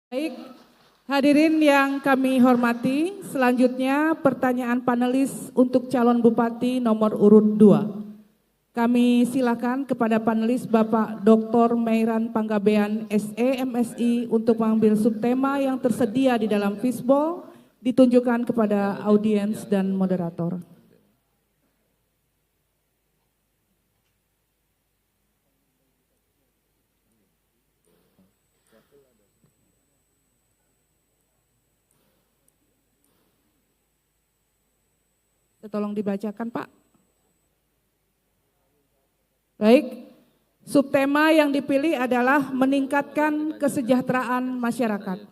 Baik, hadirin yang kami hormati, selanjutnya pertanyaan panelis untuk calon bupati nomor urut 2. Kami silakan kepada panelis Bapak Dr. Meiran Panggabean SE MSI untuk mengambil subtema yang tersedia di dalam fishbowl, ditunjukkan kepada audiens dan moderator. Tolong dibacakan, Pak. Baik, subtema yang dipilih adalah meningkatkan kesejahteraan masyarakat.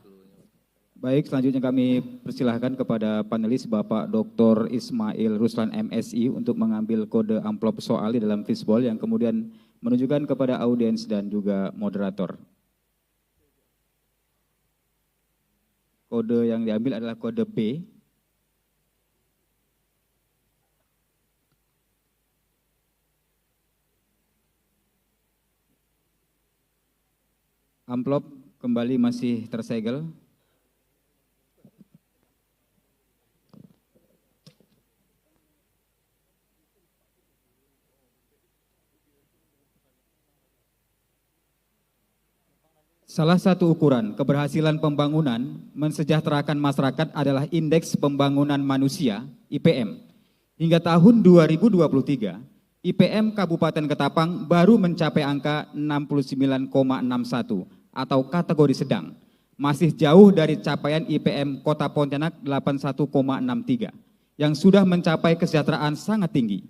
Baik, selanjutnya kami persilahkan kepada panelis Bapak Dr. Ismail Ruslan MSI untuk mengambil kode amplop soal di dalam fishbowl yang kemudian menunjukkan kepada audiens dan juga moderator. Kode yang diambil adalah kode B. Amplop kembali masih tersegel. Salah satu ukuran keberhasilan pembangunan mensejahterakan masyarakat adalah Indeks Pembangunan Manusia (IPM). Hingga tahun 2023, IPM Kabupaten Ketapang baru mencapai angka 69,61 atau kategori sedang. Masih jauh dari capaian IPM Kota Pontianak 81,63 yang sudah mencapai kesejahteraan sangat tinggi.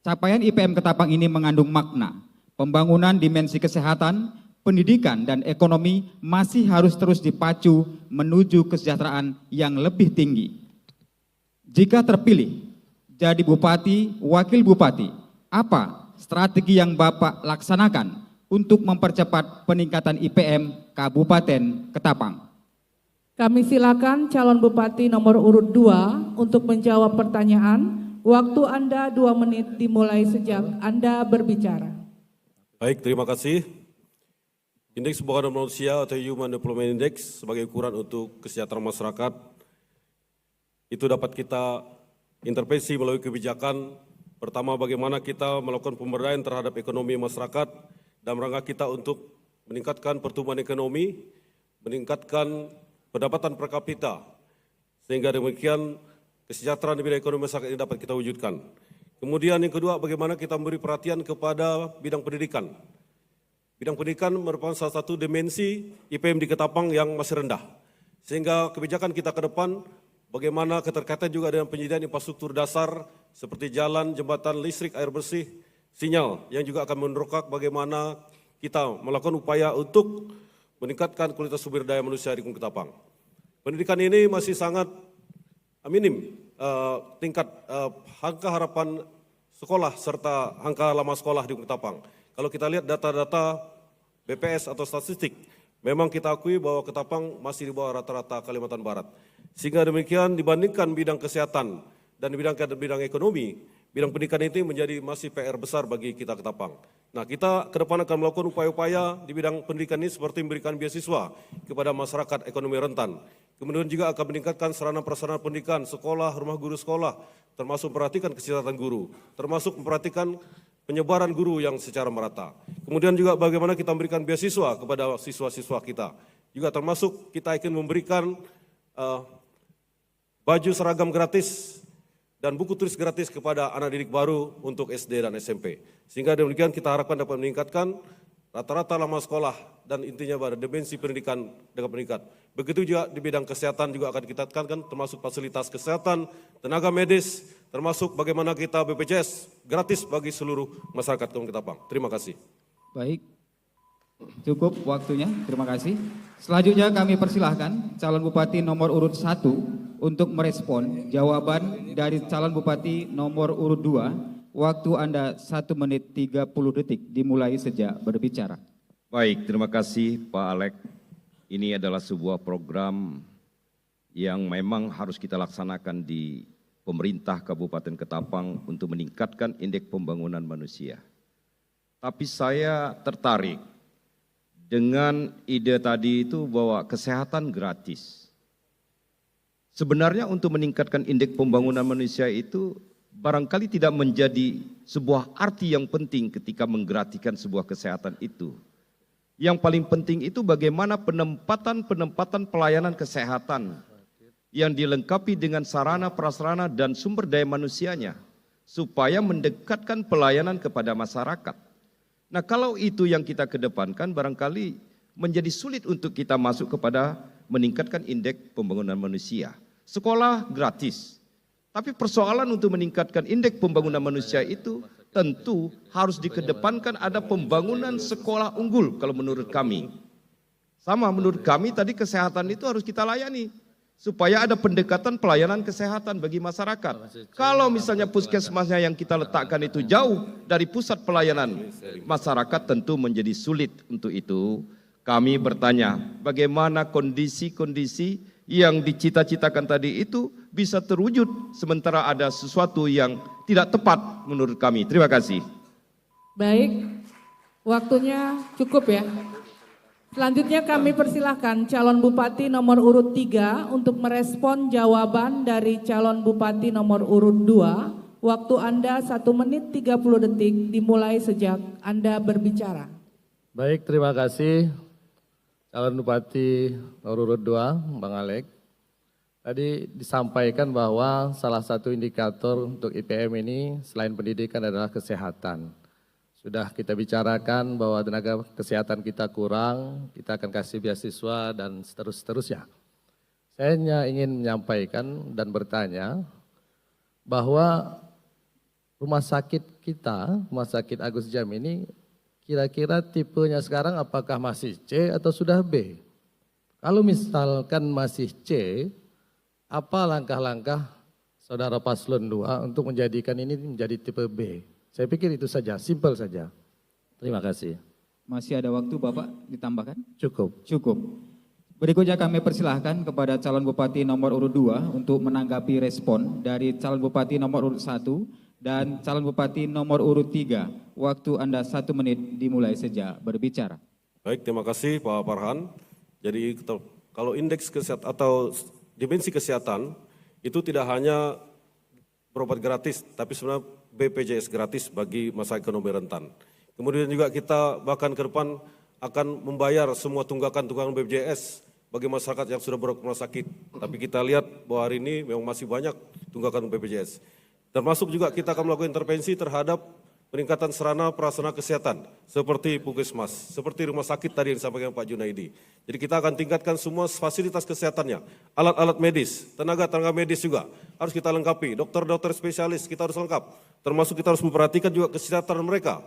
Capaian IPM Ketapang ini mengandung makna pembangunan dimensi kesehatan, pendidikan dan ekonomi masih harus terus dipacu menuju kesejahteraan yang lebih tinggi. Jika terpilih jadi bupati, wakil bupati, apa strategi yang Bapak laksanakan untuk mempercepat peningkatan IPM Kabupaten Ketapang? Kami silakan calon bupati nomor urut 2 untuk menjawab pertanyaan. Waktu Anda 2 menit dimulai sejak Anda berbicara. Baik, terima kasih. Indeks Pembangunan Manusia atau Human Development Index sebagai ukuran untuk kesejahteraan masyarakat itu dapat kita intervensi melalui kebijakan. Pertama, bagaimana kita melakukan pemberdayaan terhadap ekonomi masyarakat dalam rangka kita untuk meningkatkan pertumbuhan ekonomi, meningkatkan pendapatan per kapita, sehingga demikian kesejahteraan di bidang ekonomi masyarakat ini dapat kita wujudkan. Kemudian yang kedua, bagaimana kita memberi perhatian kepada bidang pendidikan. Bidang pendidikan merupakan salah satu dimensi IPM di Ketapang yang masih rendah. Sehingga kebijakan kita ke depan, bagaimana keterkaitan juga dengan penyediaan infrastruktur dasar seperti jalan, jembatan, listrik, air bersih, sinyal yang juga akan mendongkrak bagaimana kita melakukan upaya untuk meningkatkan kualitas sumber daya manusia di Ketapang. Pendidikan ini masih sangat minim tingkat angka harapan sekolah serta angka lama sekolah di Ketapang. Kalau kita lihat data-data BPS atau statistik, memang kita akui bahwa Ketapang masih di bawah rata-rata Kalimantan Barat. Sehingga demikian dibandingkan bidang kesehatan dan bidang ekonomi, bidang pendidikan itu menjadi masih PR besar bagi kita Ketapang. Nah, kita ke depan akan melakukan upaya-upaya di bidang pendidikan ini seperti memberikan beasiswa kepada masyarakat ekonomi rentan. Kemudian juga akan meningkatkan sarana prasarana pendidikan, sekolah, rumah guru sekolah, termasuk memperhatikan kesejahteraan guru, termasuk memperhatikan penyebaran guru yang secara merata. Kemudian juga bagaimana kita memberikan beasiswa kepada siswa-siswa kita. Juga termasuk kita ingin memberikan baju seragam gratis dan buku tulis gratis kepada anak didik baru untuk SD dan SMP. Sehingga demikian kita harapkan dapat meningkatkan rata-rata lama sekolah dan intinya pada dimensi pendidikan dapat meningkat. Begitu juga di bidang kesehatan juga akan kita tekankan termasuk fasilitas kesehatan, tenaga medis, termasuk bagaimana kita BPJS gratis bagi seluruh masyarakat Kabupaten Ketapang. Terima kasih. Baik, cukup waktunya, terima kasih. Selanjutnya kami persilahkan calon bupati nomor urut 1 untuk merespon jawaban dari calon bupati nomor urut 2. Waktu Anda 1 menit 30 detik dimulai sejak berbicara. Baik, terima kasih Pak Alek. Ini adalah sebuah program yang memang harus kita laksanakan di pemerintah Kabupaten Ketapang untuk meningkatkan indeks pembangunan manusia. Tapi saya tertarik dengan ide tadi itu bahwa kesehatan gratis. Sebenarnya untuk meningkatkan indeks pembangunan manusia itu barangkali tidak menjadi sebuah arti yang penting ketika menggratikan sebuah kesehatan itu. Yang paling penting itu bagaimana penempatan pelayanan kesehatan yang dilengkapi dengan sarana, prasarana, dan sumber daya manusianya, supaya mendekatkan pelayanan kepada masyarakat. Nah, kalau itu yang kita kedepankan, barangkali menjadi sulit untuk kita masuk kepada meningkatkan indeks pembangunan manusia. Sekolah gratis, tapi persoalan untuk meningkatkan indeks pembangunan manusia itu tentu harus dikedepankan ada pembangunan sekolah unggul kalau menurut kami. Sama menurut kami tadi kesehatan itu harus kita layani. Supaya ada pendekatan pelayanan kesehatan bagi masyarakat. Kalau misalnya puskesmasnya yang kita letakkan itu jauh dari pusat pelayanan masyarakat, tentu menjadi sulit untuk itu. Kami bertanya, bagaimana kondisi-kondisi yang dicita-citakan tadi itu bisa terwujud sementara ada sesuatu yang tidak tepat menurut kami. Terima kasih. Baik, waktunya cukup ya. Selanjutnya kami persilahkan calon bupati nomor urut 3 untuk merespon jawaban dari calon bupati nomor urut 2. Waktu Anda 1 menit 30 detik dimulai sejak Anda berbicara. Baik, terima kasih calon bupati nomor urut 2, Bang Alek. Tadi disampaikan bahwa salah satu indikator untuk IPM ini selain pendidikan adalah kesehatan. Sudah kita bicarakan bahwa tenaga kesehatan kita kurang, kita akan kasih beasiswa dan seterusnya. Saya hanya ingin menyampaikan dan bertanya bahwa rumah sakit kita, Rumah Sakit Agus Jam ini kira-kira tipenya sekarang apakah masih C atau sudah B? Kalau misalkan masih C, apa langkah-langkah saudara Paslon 2 untuk menjadikan ini menjadi tipe B? Saya pikir itu saja, simpel saja. Terima kasih. Masih ada waktu Bapak ditambahkan? Cukup. Cukup. Berikutnya kami persilahkan kepada calon bupati nomor urut 2 untuk menanggapi respon dari calon bupati nomor urut 1 dan calon bupati nomor urut 3. Waktu Anda 1 menit dimulai sejak berbicara. Baik, terima kasih Pak Farhan. Jadi kalau indeks kesehatan atau dimensi kesehatan itu tidak hanya berobat gratis, tapi sebenarnya BPJS gratis bagi masa ekonomi rentan. Kemudian juga kita bahkan ke depan akan membayar semua tunggakan BPJS bagi masyarakat yang sudah berobat rumah sakit. Tapi kita lihat bahwa hari ini memang masih banyak tunggakan BPJS. Termasuk juga kita akan melakukan intervensi terhadap peningkatan sarana prasarana kesehatan seperti puskesmas, seperti rumah sakit tadi yang disampaikan Pak Junaidi. Jadi kita akan tingkatkan semua fasilitas kesehatannya, alat-alat medis, tenaga medis juga harus kita lengkapi, dokter spesialis kita harus lengkap, termasuk kita harus memperhatikan juga kesehatan mereka.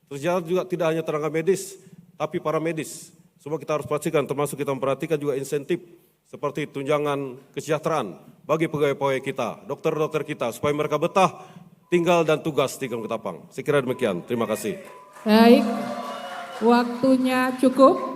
Terus juga tidak hanya tenaga medis, tapi para medis, semua kita harus perhatikan, termasuk kita memperhatikan juga insentif seperti tunjangan kesejahteraan bagi pegawai-pegawai kita, dokter-dokter kita, supaya mereka betah tinggal dan tugas di Kampung Ketapang. Saya kira demikian. Terima kasih. Baik, waktunya cukup.